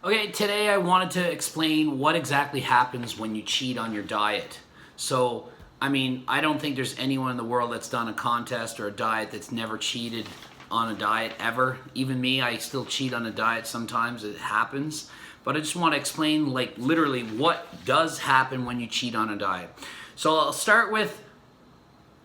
Okay, today I wanted to explain what exactly happens when you cheat on your diet. So, I don't think there's anyone in the world that's done a contest or a diet that's never cheated on a diet ever. Even me, I still cheat on a diet sometimes, it happens. But I just want to explain, like, literally what does happen when you cheat on a diet. So I'll start with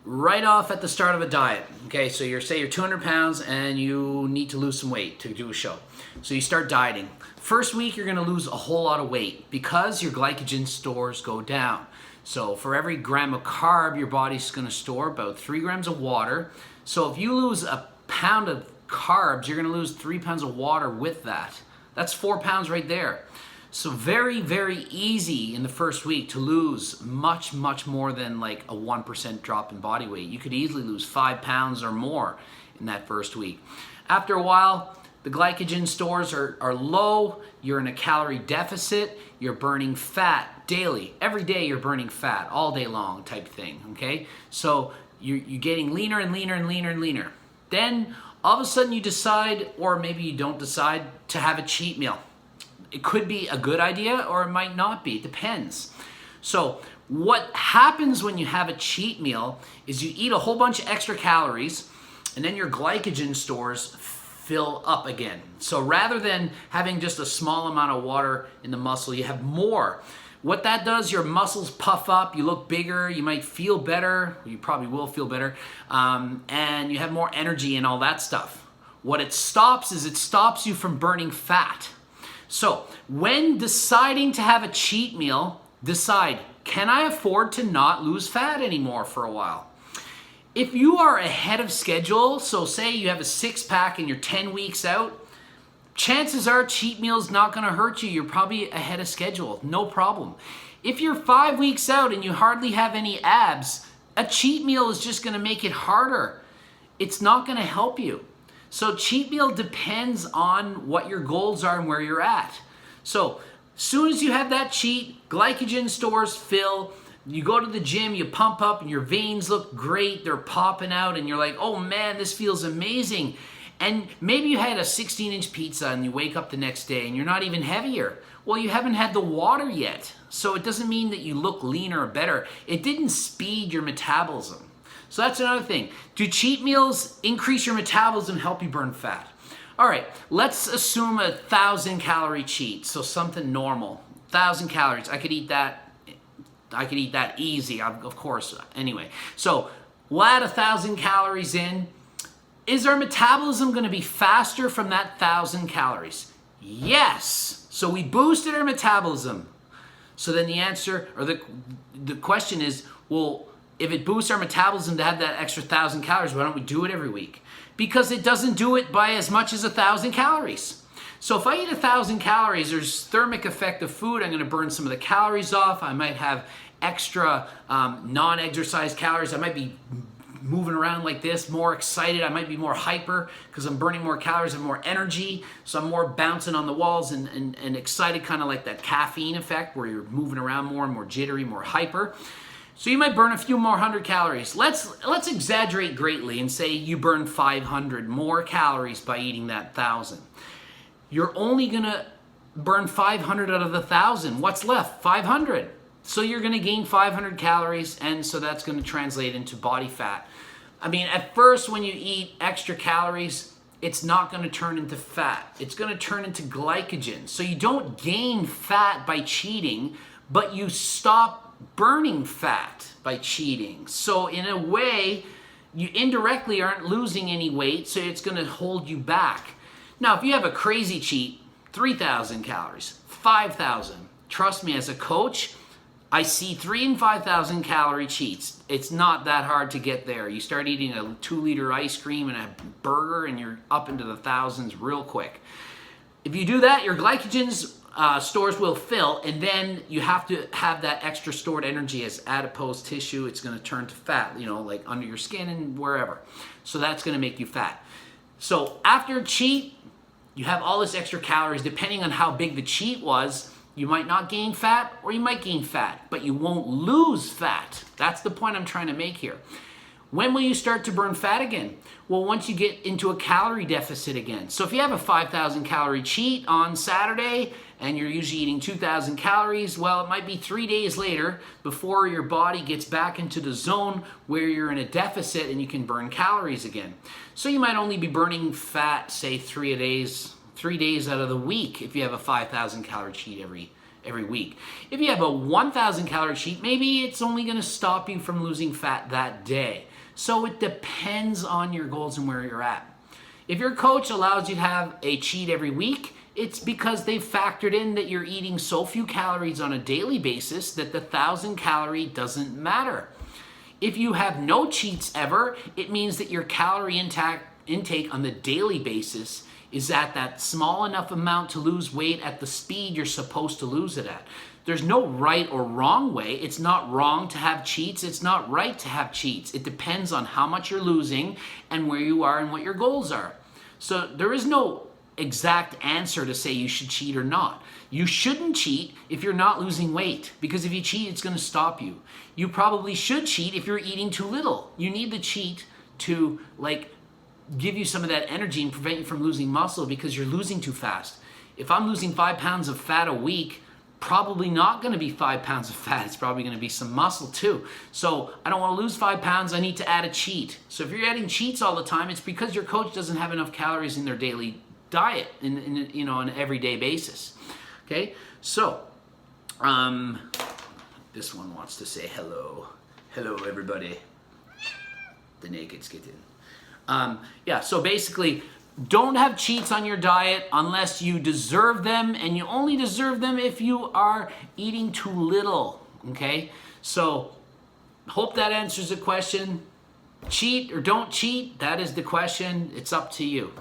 right off at the start of a diet. Okay, so say you're 200 pounds and you need to lose some weight to do a show. So you start dieting. First week, you're gonna lose a whole lot of weight because your glycogen stores go down. So for every gram of carb, your body's gonna store about 3 grams of water. So if you lose a pound of carbs, you're gonna lose 3 pounds of water with that. That's 4 pounds right there. So very, very easy in the first week to lose much, much more than like a 1% drop in body weight. You could easily lose 5 pounds or more in that first week. After a while, the glycogen stores are low, you're in a calorie deficit, you're burning fat daily. Every day you're burning fat, all day long type thing, okay? So you're getting leaner and leaner and leaner and leaner. Then all of a sudden you decide, or maybe you don't decide, to have a cheat meal. It could be a good idea or it might not be, it depends. So what happens when you have a cheat meal is you eat a whole bunch of extra calories and then your glycogen stores fill up again. So rather than having just a small amount of water in the muscle, you have more. What that does, your muscles puff up, you look bigger, you might feel better, you probably will feel better, and you have more energy and all that stuff. What it stops is it stops you from burning fat. So when deciding to have a cheat meal, decide, can I afford to not lose fat anymore for a while? If you are ahead of schedule, so say you have a 6-pack and you're 10 weeks out, chances are cheat meal's not gonna hurt you. You're probably ahead of schedule, no problem. If you're 5 weeks out and you hardly have any abs, a cheat meal is just gonna make it harder. It's not gonna help you. So cheat meal depends on what your goals are and where you're at. So soon as you have that cheat, glycogen stores fill, you go to the gym, you pump up and your veins look great, they're popping out and you're like, oh man, this feels amazing. And maybe you had a 16-inch pizza and you wake up the next day and you're not even heavier. Well, you haven't had the water yet. So it doesn't mean that you look leaner or better. It didn't speed your metabolism. So that's another thing. Do cheat meals increase your metabolism, help you burn fat? All right, let's assume a 1,000-calorie cheat. So something normal, 1,000 calories. I could eat that easy, of course, anyway. So we'll add 1,000 calories in. Is our metabolism gonna be faster from that 1,000 calories? Yes, so we boosted our metabolism. So then the answer, or the question is, well, if it boosts our metabolism to have that extra 1,000 calories, why don't we do it every week? Because it doesn't do it by as much as 1,000 calories. So if I eat 1,000 calories, there's thermic effect of food. I'm gonna burn some of the calories off. I might have extra non-exercise calories. I might be moving around like this, more excited. I might be more hyper because I'm burning more calories and more energy. So I'm more bouncing on the walls and excited, kind of like that caffeine effect where you're moving around more and more jittery, more hyper. So you might burn a few more 100 calories. Let's exaggerate greatly and say you burn 500 more calories by eating that 1,000. You're only gonna burn 500 out of the 1,000. What's left? 500. So you're gonna gain 500 calories, and so that's gonna translate into body fat. At first when you eat extra calories, it's not gonna turn into fat. It's gonna turn into glycogen. So you don't gain fat by cheating, but you stop burning fat by cheating. So in a way, you indirectly aren't losing any weight, so it's gonna hold you back. Now, if you have a crazy cheat, 3,000 calories, 5,000, trust me, as a coach, I see 3,000 and 5,000 calorie cheats. It's not that hard to get there. You start eating a 2-liter ice cream and a burger and you're up into the thousands real quick. If you do that, your glycogen stores will fill, and then you have to have that extra stored energy as adipose tissue. It's gonna turn to fat, like under your skin and wherever. So that's gonna make you fat. So after a cheat, you have all this extra calories. Depending on how big the cheat was, you might not gain fat or you might gain fat, but you won't lose fat. That's the point I'm trying to make here. When will you start to burn fat again? Well, once you get into a calorie deficit again. So if you have a 5,000 calorie cheat on Saturday and you're usually eating 2,000 calories, well, it might be 3 days later before your body gets back into the zone where you're in a deficit and you can burn calories again. So you might only be burning fat, say 3 days out of the week if you have a 5,000 calorie cheat every week. If you have a 1,000 calorie cheat, maybe it's only going to stop you from losing fat that day. So it depends on your goals and where you're at. If your coach allows you to have a cheat every week, it's because they've factored in that you're eating so few calories on a daily basis that the 1,000 calorie doesn't matter. If you have no cheats ever, it means that your calorie intake on the daily basis is at that small enough amount to lose weight at the speed you're supposed to lose it at. There's no right or wrong way. It's not wrong to have cheats. It's not right to have cheats. It depends on how much you're losing and where you are and what your goals are. So there is no exact answer to say you should cheat or not. You shouldn't cheat if you're not losing weight, because if you cheat, it's going to stop you. You probably should cheat if you're eating too little. You need the cheat to give you some of that energy and prevent you from losing muscle because you're losing too fast. If I'm losing 5 pounds of fat a week, probably not going to be 5 pounds of fat. It's probably going to be some muscle too. So I don't want to lose 5 pounds. I need to add a cheat. So if you're adding cheats all the time, it's because your coach doesn't have enough calories in their daily diet on an everyday basis. Okay. So this one wants to say hello. Hello, everybody. The naked kitten. So basically, don't have cheats on your diet unless you deserve them, and you only deserve them if you are eating too little, okay? So, hope that answers the question. Cheat or don't cheat, that is the question. It's up to you.